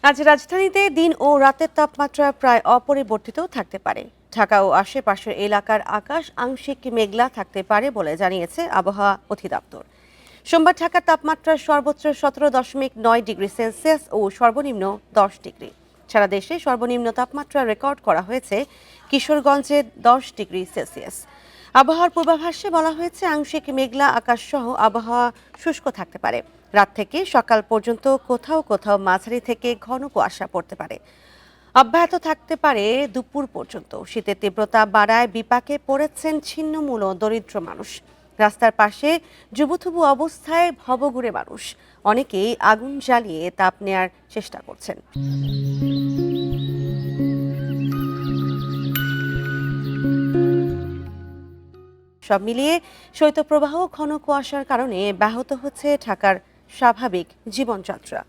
আজ রাজধানীতে দিন ও রাতের তাপমাত্রা প্রায় অপরিবর্তিত থাকতে পারে। ঢাকা ও আশেপাশের এলাকার আকাশ আংশিক মেঘলা থাকতে পারে বলে জানিয়েছে আবহাওয়া অধিদপ্তর। সোমবার ঢাকার তাপমাত্রা সর্বোচ্চ 17.9 ডিগ্রি সেলসিয়াস ও সর্বনিম্ন 10 ডিগ্রি। সারা দেশে সর্বনিম্ন তাপমাত্রা রেকর্ড করা হয়েছে কিশোরগঞ্জে 10 ডিগ্রি সেলসিয়াস। আবহাওয়ার পূর্বাভাসে বলা হয়েছে আংশিক মেঘলা আকাশ সহ আবহাওয়া শুষ্ক থাকতে পারে। রাত থেকে সকাল পর্যন্ত কোথাও কোথাও মাঝারি থেকে ঘন কুয়াশা পড়তে পারে। অব্যাহত থাকতে পারে দুপুর পর্যন্ত। শীতের তীব্রতা বাড়ায় বিপাকে পড়েছেন ছিন্নমূল ও দরিদ্র মানুষ। রাস্তার পাশে জুবুথুবু অবস্থায় ভবঘুরে মানুষ। অনেকেই আগুন জ্বালিয়ে তাপ নেয়ার চেষ্টা করছেন। সব মিলিয়ে শৈত্যপ্রবাহ ঘন কুয়াশার কারণে ব্যাহত হচ্ছে ঢাকার স্বাভাবিক জীবনযাত্রা।